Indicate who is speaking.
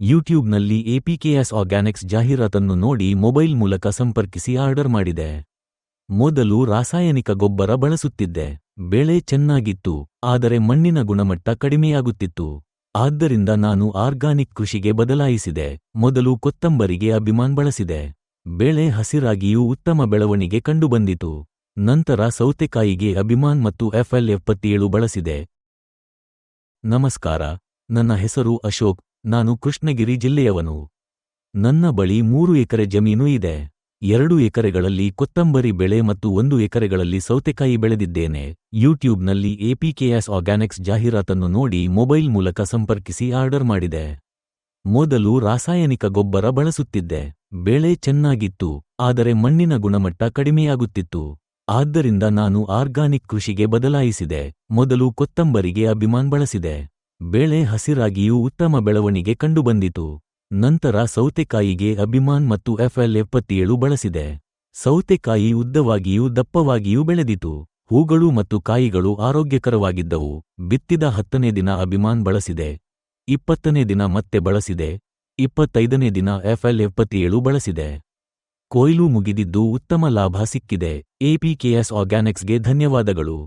Speaker 1: ಯೂಟ್ಯೂಬ್ನಲ್ಲಿ ಎಪಿಕೆಎಸ್ ಆರ್ಗ್ಯಾನಿಕ್ಸ್ ಜಾಹೀರಾತನ್ನು ನೋಡಿ ಮೊಬೈಲ್ ಮೂಲಕ ಸಂಪರ್ಕಿಸಿ ಆರ್ಡರ್ ಮಾಡಿದೆ. ಮೊದಲು ರಾಸಾಯನಿಕ ಗೊಬ್ಬರ ಬಳಸುತ್ತಿದ್ದೆ. ಬೆಳೆ ಚೆನ್ನಾಗಿತ್ತು, ಆದರೆ ಮಣ್ಣಿನ ಗುಣಮಟ್ಟ ಕಡಿಮೆಯಾಗುತ್ತಿತ್ತು. ಆದ್ದರಿಂದ ನಾನು ಆರ್ಗಾನಿಕ್ ಕೃಷಿಗೆ ಬದಲಾಯಿಸಿದೆ. ಮೊದಲು ಕೊತ್ತಂಬರಿಗೆ ಅಭಿಮಾನ್ ಬಳಸಿದೆ. ಬೆಳೆ ಹಸಿರಾಗಿಯೂ ಉತ್ತಮ ಬೆಳವಣಿಗೆ ಕಂಡುಬಂದಿತು. ನಂತರ ಸೌತೆಕಾಯಿಗೆ ಅಭಿಮಾನ್ ಮತ್ತು FL77 ಬಳಸಿದೆ. ನಮಸ್ಕಾರ, ನನ್ನ ಹೆಸರು ಅಶೋಕ್. ನಾನು ಕೃಷ್ಣಗಿರಿ ಜಿಲ್ಲೆಯವನು. ನನ್ನ ಬಳಿ 3 ಎಕರೆ ಜಮೀನು ಇದೆ. 2 ಎಕರೆಗಳಲ್ಲಿ ಕೊತ್ತಂಬರಿ ಬೆಳೆ ಮತ್ತು 1 ಎಕರೆಗಳಲ್ಲಿ ಸೌತೆಕಾಯಿ ಬೆಳೆದಿದ್ದೇನೆ. ಯೂಟ್ಯೂಬ್ನಲ್ಲಿ ಎಪಿಕೆಎಸ್ ಆರ್ಗ್ಯಾನಿಕ್ಸ್ ಜಾಹೀರಾತನ್ನು ನೋಡಿ ಮೊಬೈಲ್ ಮೂಲಕ ಸಂಪರ್ಕಿಸಿ ಆರ್ಡರ್ ಮಾಡಿದೆ. ಮೊದಲು ರಾಸಾಯನಿಕ ಗೊಬ್ಬರ ಬಳಸುತ್ತಿದ್ದೆ. ಬೆಳೆ ಚೆನ್ನಾಗಿತ್ತು, ಆದರೆ ಮಣ್ಣಿನ ಗುಣಮಟ್ಟ ಕಡಿಮೆಯಾಗುತ್ತಿತ್ತು. ಆದ್ದರಿಂದ ನಾನು ಆರ್ಗಾನಿಕ್ ಕೃಷಿಗೆ ಬದಲಾಯಿಸಿದೆ. ಮೊದಲು ಕೊತ್ತಂಬರಿಗೆ ಅಭಿಮಾನ್ ಬಳಸಿದೆ. ಬೆಳೆ ಹಸಿರಾಗಿಯೂ ಉತ್ತಮ ಬೆಳವಣಿಗೆ ಕಂಡುಬಂದಿತು. ನಂತರ ಸೌತೆಕಾಯಿಗೆ ಅಭಿಮಾನ್ ಮತ್ತು FL77 ಬಳಸಿದೆ. ಸೌತೆಕಾಯಿ ಉದ್ದವಾಗಿಯೂ ದಪ್ಪವಾಗಿಯೂ ಬೆಳೆದಿತು. ಹೂಗಳು ಮತ್ತು ಕಾಯಿಗಳು ಆರೋಗ್ಯಕರವಾಗಿದ್ದವು. ಬಿತ್ತಿದ 10ನೇ ದಿನ ಅಭಿಮಾನ್ ಬಳಸಿದೆ. 20ನೇ ದಿನ ಮತ್ತೆ ಬಳಸಿದೆ. 25ನೇ ದಿನ FL77 ಬಳಸಿದೆ. ಕೊಯ್ಲು ಮುಗಿದಿದ್ದು ಉತ್ತಮ ಲಾಭ ಸಿಕ್ಕಿದೆ. ಎಪಿಕೆಎಸ್ ಆರ್ಗ್ಯಾನಿಕ್ಸ್ಗೆ ಧನ್ಯವಾದಗಳು.